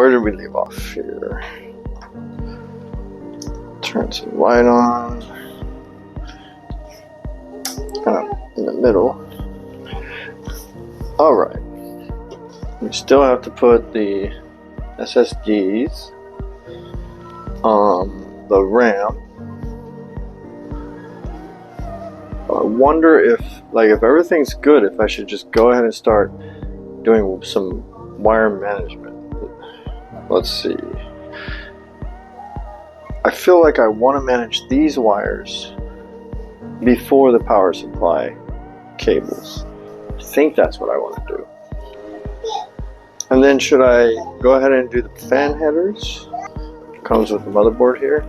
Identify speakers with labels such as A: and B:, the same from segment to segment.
A: where did we leave off here? Turn some light on. Kind of in the middle. Alright. We still have to put the SSDs on the RAM. I wonder if everything's good, if I should just go ahead and start doing some wire management. Let's see. I feel like I want to manage these wires before the power supply cables. I think that's what I want to do. And then should I go ahead and do the fan headers? Comes with the motherboard here.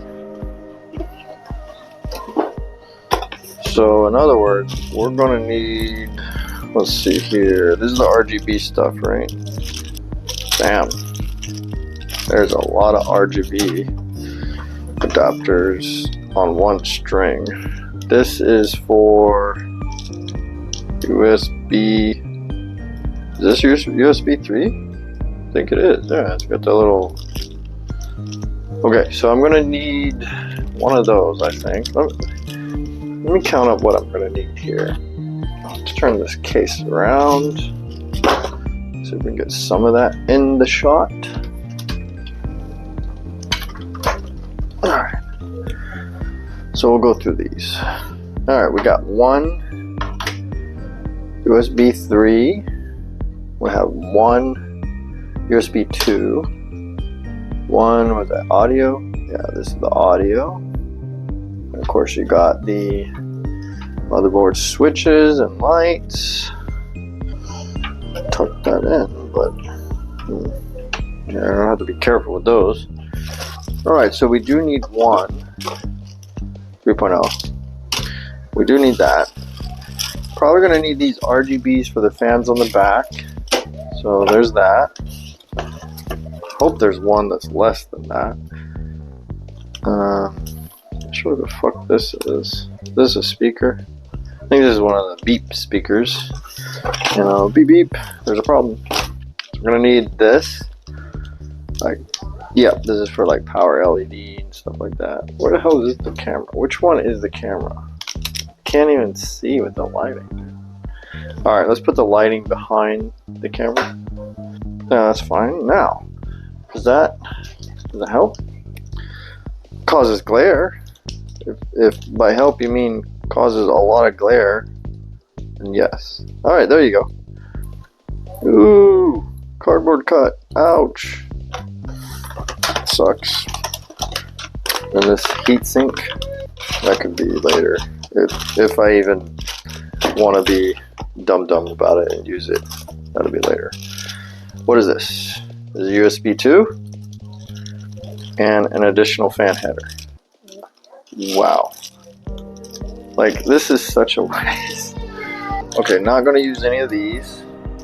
A: So in other words, we're going to need, let's see here, this is the RGB stuff, right? Damn, there's a lot of RGB adapters on one string. This is for USB, is this USB 3? I think it is, yeah, it's got the little, okay, so I'm going to need one of those, I think. Let me count up what I'm going to need here. Let's turn this case around. See if we can get some of that in the shot. Alright. So we'll go through these. Alright, we got one USB 3. We have one USB 2. One with the audio. Yeah, this is the audio. And of course you got the motherboard switches and lights. Tuck that in, but yeah, I don't have to be careful with those. Alright, so we do need one 3.0. We do need that. Probably going to need these RGBs for the fans on the back. So there's that. Hope there's one that's less than that. Not sure what the fuck this is. This is a speaker. I think this is one of the beep speakers. You know, beep beep, there's a problem. So we're gonna need this. Like, yeah, this is for like power LED and stuff like that. Where the hell is the camera? Which one is the camera? Can't even see with the lighting. Alright, let's put the lighting behind the camera. Yeah, that's fine. Now, does that help? Causes glare. If by help you mean causes a lot of glare, then yes. Alright, there you go. Ooh, cardboard cut. Ouch. Sucks. And this heatsink, that could be later. If I even want to be dumb about it and use it, that'll be later. What is this? This is USB 2 and an additional fan header. Wow. Like, this is such a waste. Okay, not going to use any of these.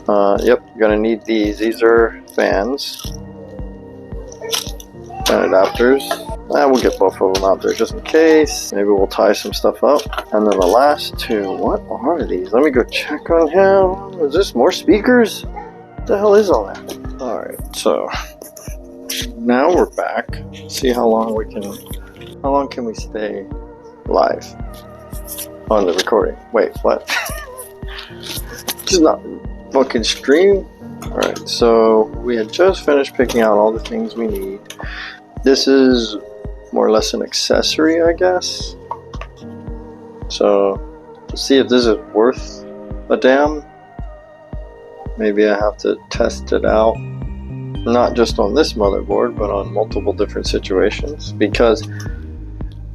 A: Yep, going to need these. These are fans. Fan adapters. We'll get both of them out there just in case. Maybe we'll tie some stuff up. And then the last two, what are these? Let me go check on him. Is this more speakers? What the hell is all that? Alright, so now we're back. See how long can we stay live on the recording? Wait, what? Just not fucking stream? Alright, so we had just finished picking out all the things we need. This is more or less an accessory, I guess. So, to see if this is worth a damn, maybe I have to test it out. Not just on this motherboard, but on multiple different situations. Because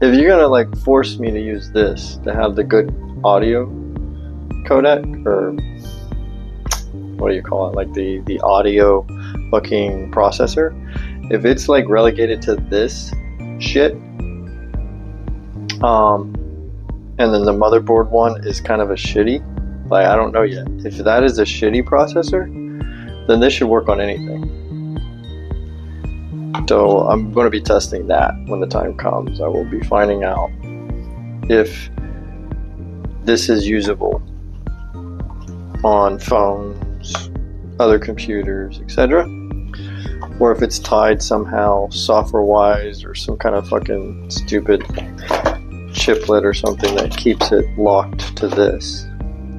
A: if you're gonna like force me to use this to have the good audio codec, or what do you call it, like the audio fucking processor, if it's like relegated to this shit, and then the motherboard one is kind of a shitty, like, I don't know yet. If that is a shitty processor, then this should work on anything. So I'm going to be testing that when the time comes. I will be finding out if this is usable on phones, other computers, etc. or if it's tied somehow software-wise or some kind of fucking stupid chiplet or something that keeps it locked to this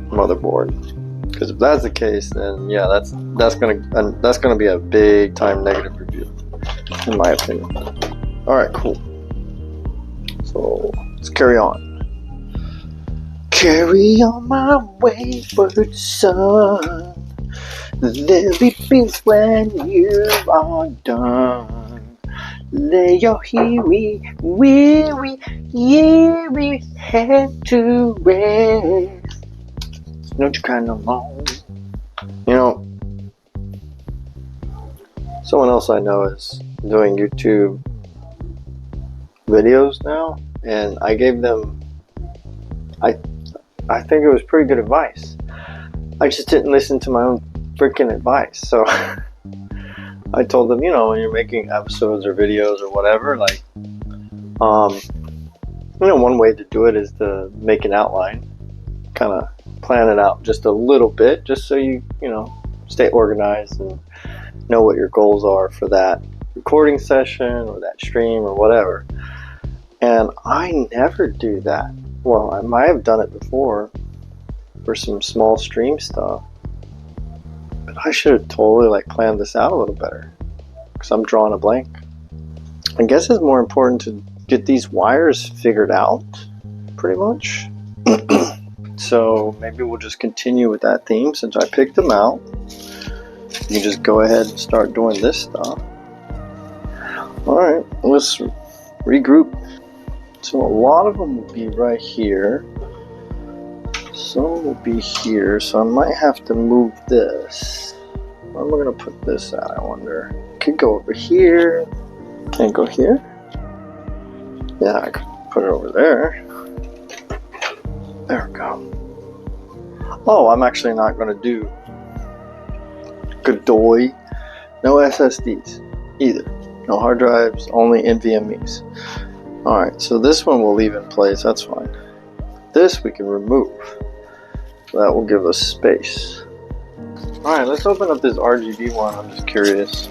A: motherboard. Because if that's the case, then yeah, that's gonna be a big time negative review, in my opinion. All right, cool. So let's carry on. Carry on my wayward son. There'll be peace when you are done. Lay your weary head to rest. Don't you cry no more. You know, someone else I know is doing YouTube videos now, and I gave them, I think it was pretty good advice. I just didn't listen to my own freaking advice. So I told them, you know, when you're making episodes or videos or whatever, like, you know, one way to do it is to make an outline, kind of plan it out just a little bit, just so you know, stay organized and know what your goals are for that recording session or that stream or whatever. And I never do that. Well, I might have done it before for some small stream stuff, but I should have totally like planned this out a little better, because I'm drawing a blank. I guess it's more important to get these wires figured out, pretty much. So maybe we'll just continue with that theme since I picked them out. You just go ahead and start doing this stuff. Alright, let's regroup. So a lot of them will be right here. Some will be here, so I might have to move this. Where am I going to put this at, I wonder? Could go over here. Can't go here? Yeah, I could put it over there. There we go. Oh, I'm actually not going to do Godoy. No SSDs either. No hard drives, only NVMEs. Alright, so this one we'll leave in place, that's fine. This we can remove. So that will give us space. Alright, let's open up this RGB one. I'm just curious.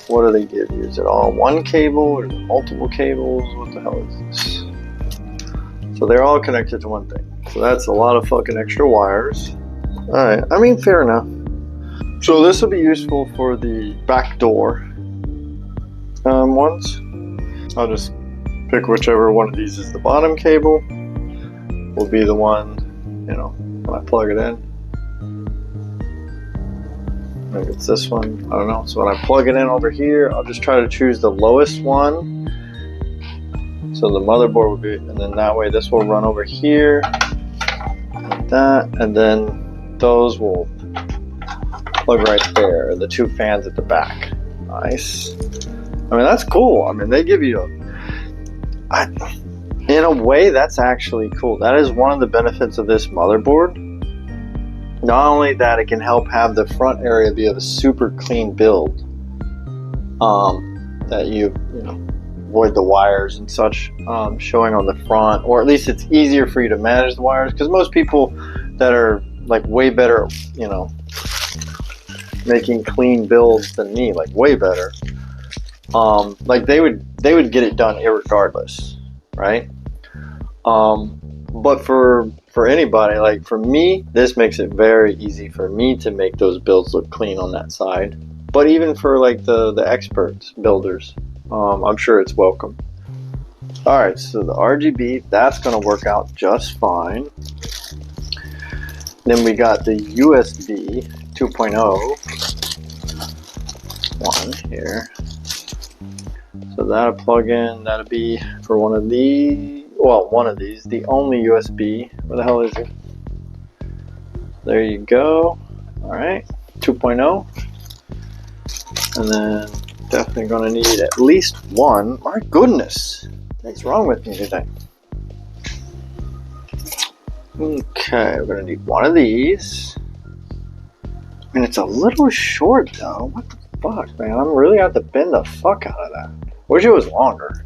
A: What do they give you? Is it all one cable or is it multiple cables? What the hell is this? So they're all connected to one thing. So that's a lot of fucking extra wires. Alright, I mean, fair enough. So this will be useful for the back door ones. I'll just pick whichever one of these is the bottom cable. Will be the one, you know, when I plug it in. Maybe it's this one, I don't know. So when I plug it in over here, I'll just try to choose the lowest one. So the motherboard will be, and then that way this will run over here, like that, and then those will plug right there, the two fans at the back. Nice. I mean, that's cool. I mean, they give you in a way, that's actually cool. That is one of the benefits of this motherboard. Not only that, it can help have the front area be of a super clean build, that you know, avoid the wires and such showing on the front, or at least it's easier for you to manage the wires, because most people that are like way better, you know, making clean builds than me, like way better, like they would get it done irregardless, right? But for anybody, like for me, this makes it very easy for me to make those builds look clean on that side. But even for like the experts builders, I'm sure it's welcome. Alright, so the RGB, that's going to work out just fine. Then we got the USB 2.0 one here. So that'll plug in, that'll be for one of these. Well, one of these, the only USB. Where the hell is it? There you go. Alright, 2.0. And then definitely going to need at least one. My goodness, what's wrong with me today? Okay, we're going to need one of these. I mean, it's a little short though. What the fuck, man? I'm really going to have to bend the fuck out of that. Wish it was longer.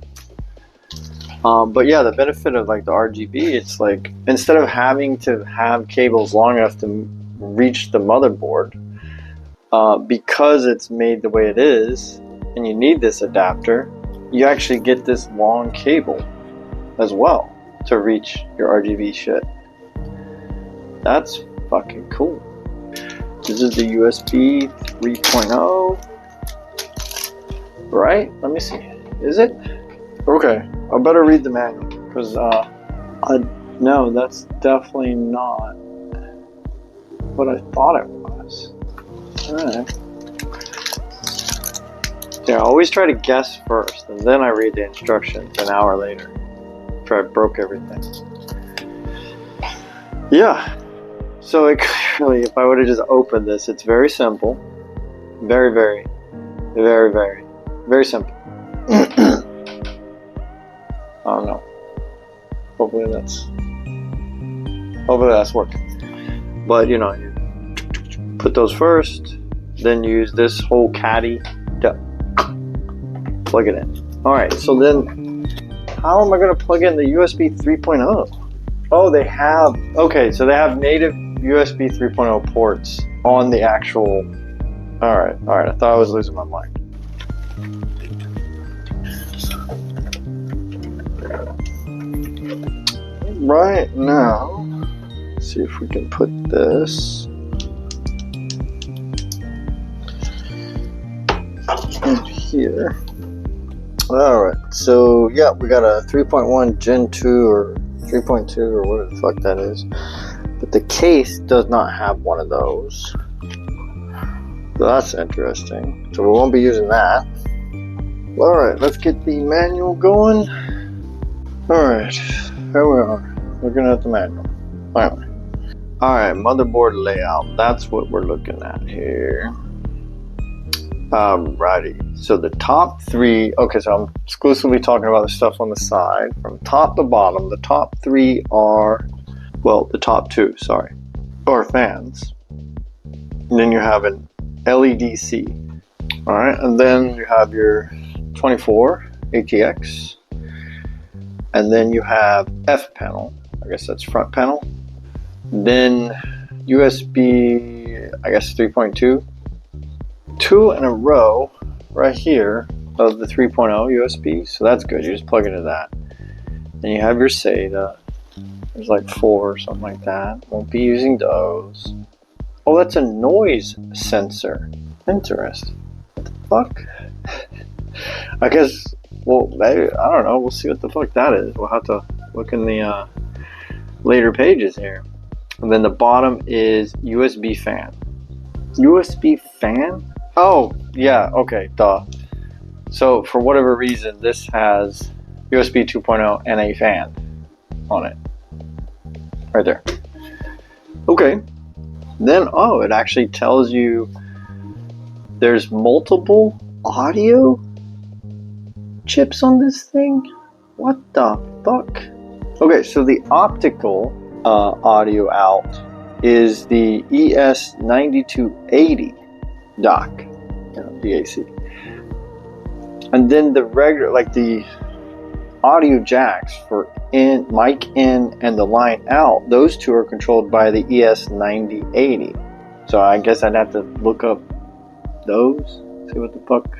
A: But yeah, the benefit of like the RGB, it's like instead of having to have cables long enough to reach the motherboard, because it's made the way it is, and you need this adapter, you actually get this long cable as well to reach your RGB shit. That's fucking cool. This is the USB 3.0, right? Let me see. Is it? Okay, I better read the manual because no, that's definitely not what I thought it was. Alright. Yeah, I always try to guess first, and then I read the instructions an hour later after I broke everything. Yeah. So it clearly, if I would have just opened this, it's very simple. Very, very, very, very, very simple. I don't know. Hopefully that's working. But you know, you put those first, then use this whole caddy to plug it in. Alright, so then how am I going to plug in the USB 3.0? Oh, they have, okay, so they have native USB 3.0 ports on the actual, alright, I thought I was losing my mind. Right now, let's see if we can put this in here. Alright, so yeah, we got a 3.1 Gen 2 or 3.2 or whatever the fuck that is. But the case does not have one of those. So that's interesting. So we won't be using that. Alright, let's get the manual going. Alright, here we are. Looking at the manual. Finally. Alright, motherboard layout. That's what we're looking at here. Alrighty. So the top three, okay, so I'm exclusively talking about the stuff on the side. From top to bottom, the top three are, well, the top two, sorry, are fans. And then you have an LEDC. Alright, and then you have your 24 ATX. And then you have F panel. I guess that's front panel. Then USB, I guess 3.2. Two in a row right here of the 3.0 USB. So that's good. You just plug into that. Then you have your SATA. There's like 4 or something like that. Won't be using those. Oh, that's a noise sensor. Interesting. What the fuck? I guess, well, I don't know. We'll see what the fuck that is. We'll have to look in the later pages here. And then the bottom is USB fan. USB fan? Oh, yeah, okay, duh. So, for whatever reason, this has USB 2.0 and a fan on it. Right there. Okay. Then, oh, it actually tells you there's multiple audio chips on this thing? What the fuck? Okay, so the optical audio out is the ES9280 dock, DAC. And then the regular, like the audio jacks for in, mic in, and the line out, those two are controlled by the ES9080. So I guess I'd have to look up those, see what the fuck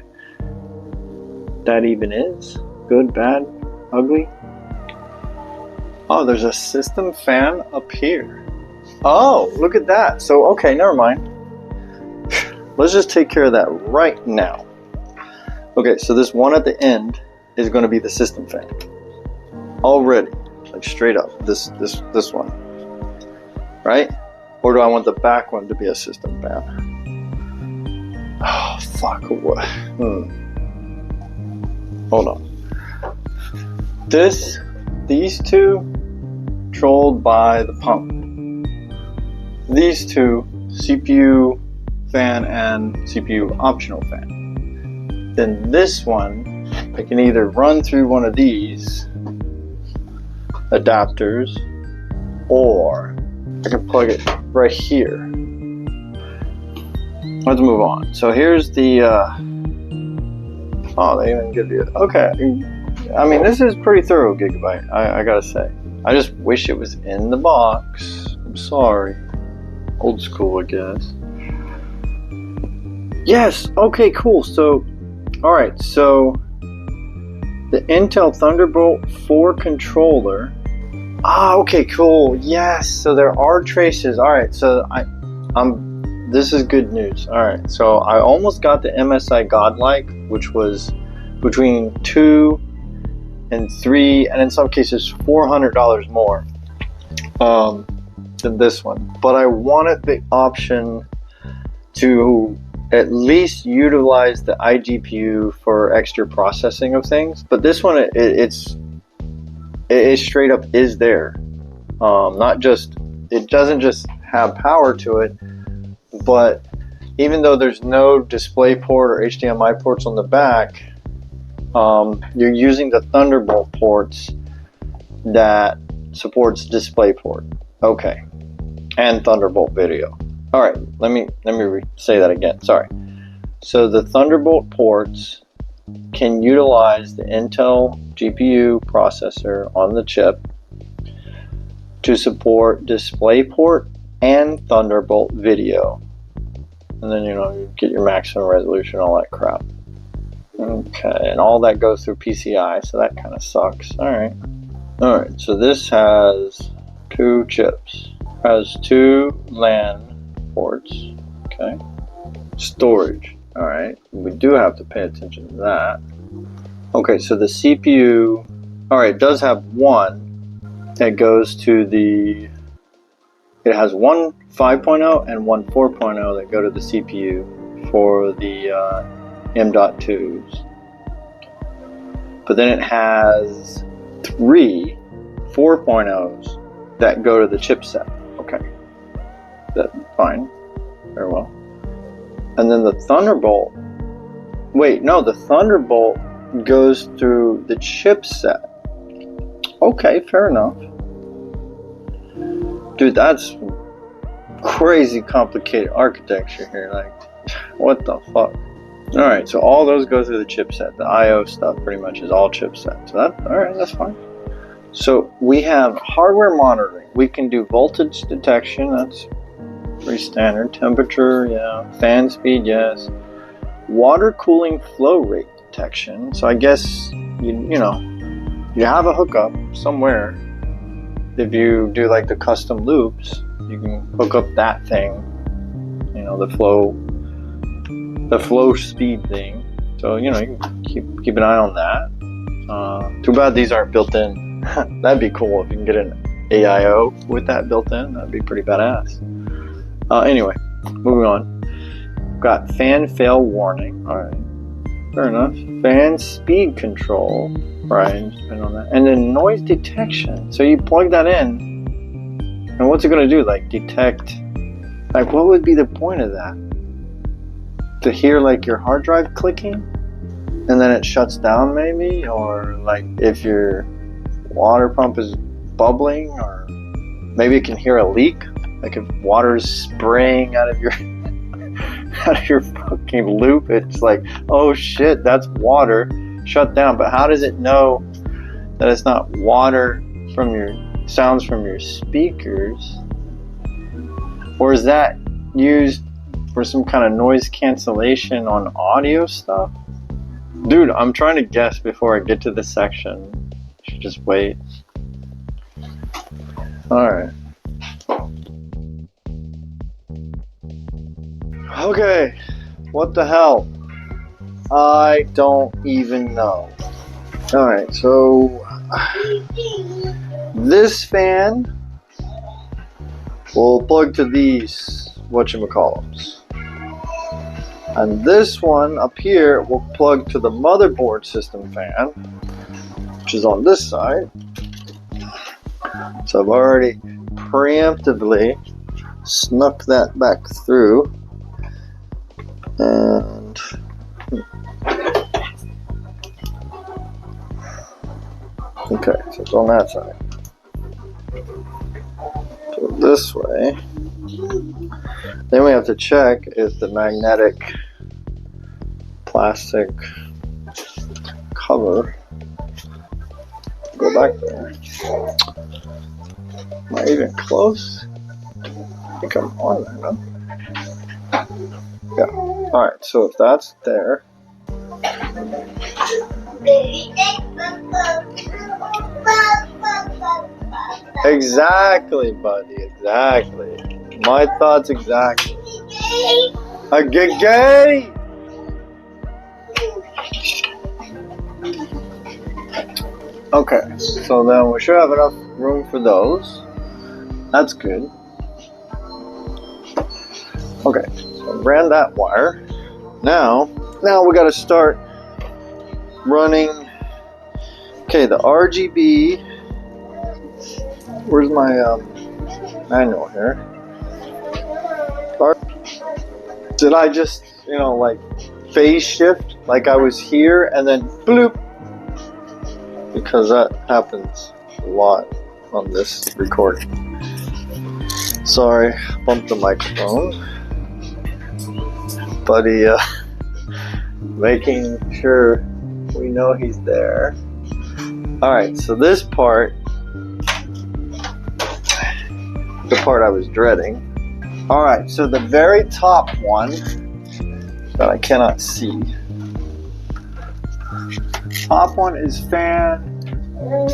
A: that even is. Good, bad, ugly. Oh, there's a system fan up here. Oh, look at that. So, okay, never mind. Let's just take care of that right now. Okay, so this one at the end is going to be the system fan. Already, like straight up, this one. Right? Or do I want the back one to be a system fan? Oh, fuck. What? Hold on. These two controlled by the pump. These two, CPU fan and CPU optional fan. Then this one, I can either run through one of these adapters, or I can plug it right here. Let's move on. So here's the, oh, they even give you, okay. I mean, this is pretty thorough, Gigabyte, I gotta say. I just wish it was in the box. I'm sorry. Old school, I guess. Yes, okay, cool. So, alright, so the Intel Thunderbolt 4 controller. Ah, okay, cool. Yes, so there are traces. Alright, so this is good news. Alright, so I almost got the MSI Godlike, which was between $200 and $300, and in some cases $400 more than this one. But I wanted the option to at least utilize the iGPU for extra processing of things. But this one, it straight up is there. Not just, it doesn't just have power to it, but even though there's no display port or HDMI ports on the back, you're using the Thunderbolt ports that supports DisplayPort. Okay, and Thunderbolt video. All right, let me say that again. Sorry. So the Thunderbolt ports can utilize the Intel GPU processor on the chip to support DisplayPort and Thunderbolt video, and then you get your maximum resolution, all that crap. Okay, and all that goes through PCI, so that kind of sucks. All right. So this has 2 chips, has 2 LAN ports. Okay, storage. All right, we do have to pay attention to that. Okay, so the CPU, all right, does have one that goes to the. It has one 5.0 and one 4.0 that go to the CPU for the M.2s. But then it has 3 4.0s that go to the chipset. Okay, that's fine, very well. And then the Thunderbolt, wait, no, the Thunderbolt goes through the chipset. Okay, fair enough. Dude, that's crazy complicated architecture here. Like, what the fuck? Alright, so all those go through the chipset. The I/O stuff pretty much is all chipset. So that, alright, that's fine. So we have hardware monitoring. We can do voltage detection. That's pretty standard. Temperature, yeah. Fan speed, yes. Water cooling flow rate detection. So I guess you have a hookup somewhere. If you do like the custom loops, you can hook up that thing. The flow speed thing. So you can keep an eye on that. Too bad these aren't built in. That'd be cool if you can get an AIO with that built in. That'd be pretty badass. Anyway, moving on. Got fan fail warning. All right, fair enough. Fan speed control. Right, depending on that. And then noise detection. So you plug that in, and what's it gonna do? Like detect? Like, what would be the point of that? To hear like your hard drive clicking, and then it shuts down, maybe, or like if your water pump is bubbling, or maybe it can hear a leak. Like if water's spraying out of your fucking loop, it's like, oh shit, that's water. Shut down. But how does it know that it's not water from your sounds from your speakers? Or is that used for some kind of noise cancellation on audio stuff? Dude, I'm trying to guess before I get to this section. I should just wait. Alright. Okay, what the hell? I don't even know. Alright, so this fan will plug to these whatchamacallums. And this one up here will plug to the motherboard system fan, which is on this side. So I've already preemptively snuck that back through. And okay, so it's on that side. So this way. Then we have to check if the magnetic plastic cover. Go back there. Am I even close? I think I'm on there, no? Yeah. Alright, so if that's there. Exactly, buddy, exactly. My thoughts exactly. A gay! Okay, so then we should have enough room for those. That's good. Okay, so I ran that wire. Now we gotta start running. Okay, the RGB. Where's my manual here? Did I just, like phase shift? Like I was here and then bloop? Because that happens a lot on this recording. Sorry, bumped the microphone. Buddy, making sure we know he's there. Alright, so this part, the part I was dreading. Alright, so the very top one that I cannot see. Top one is fan.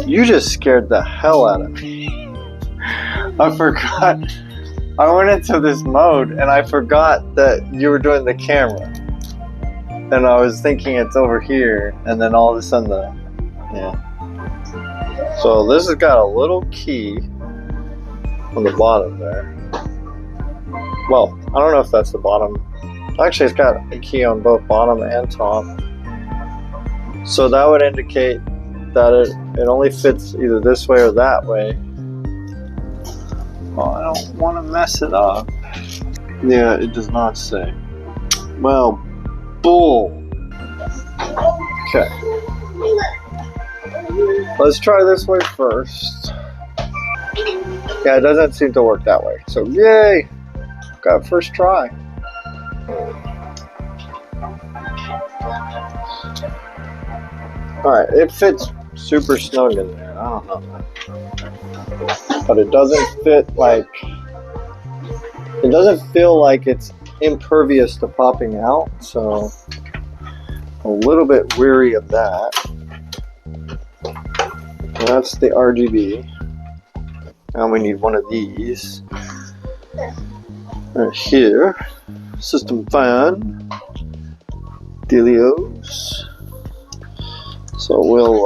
A: You just scared the hell out of me. I forgot. I went into this mode and I forgot that you were doing the camera. And I was thinking it's over here, and then all of a sudden yeah. So this has got a little key on the bottom there. Well, I don't know if that's the bottom. Actually, it's got a key on both bottom and top. So that would indicate that it only fits either this way or that way. Oh, I don't want to mess it up. Yeah, it does not say. Well, bull. Okay. Let's try this way first. Yeah, it doesn't seem to work that way. So, yay! Got first try. Alright, it fits super snug in there. I don't know. But it doesn't fit like... It doesn't feel like it's impervious to popping out, so... a little bit weary of that. That's the RGB. Now we need one of these. Right here. System fan. Dealios. So we'll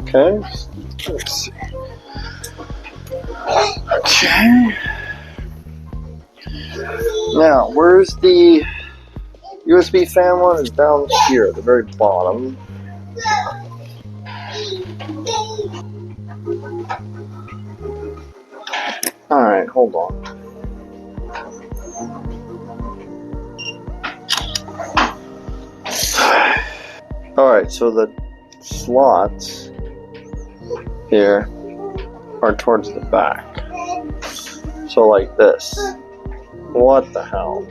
A: okay, let's see. Okay. Now, where's the USB fan one? Is down here at the very bottom. Alright, hold on. Alright, so the slots here are towards the back. So like this. What the hell?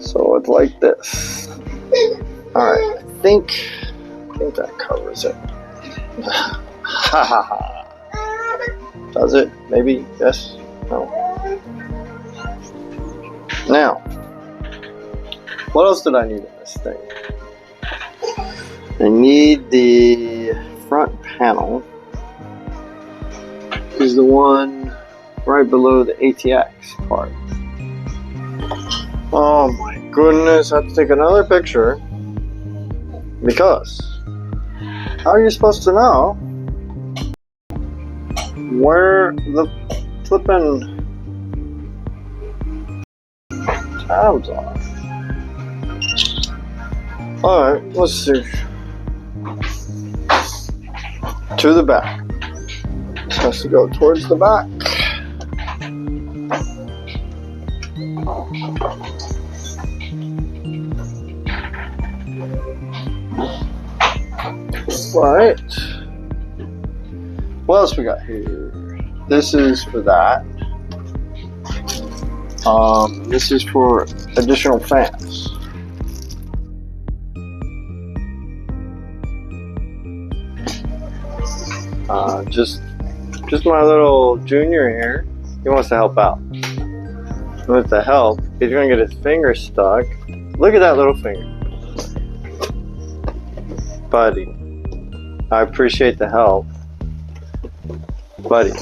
A: So it's like this. Alright, I think that covers it. Ha ha ha. Does it? Maybe? Yes? No. Now, what else did I need in this thing? I need the front panel. Is the one right below the ATX part. Oh my goodness, I have to take another picture. Because how are you supposed to know where the flippin' tabs are? Alright, let's see. To the back. This has to go towards the back. Right. What else we got here? This is for that. This is for additional fans. Just my little junior here. He wants to help out. He wants to help. He's gonna get his finger stuck. Look at that little finger. Buddy, I appreciate the help. Buddy,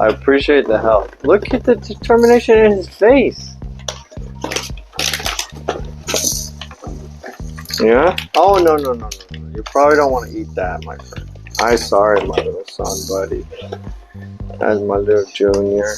A: I appreciate the help. Look at the determination in his face. Yeah? Oh, no. You probably don't want to eat that, my friend. I'm sorry, my little son, buddy. That's my little junior.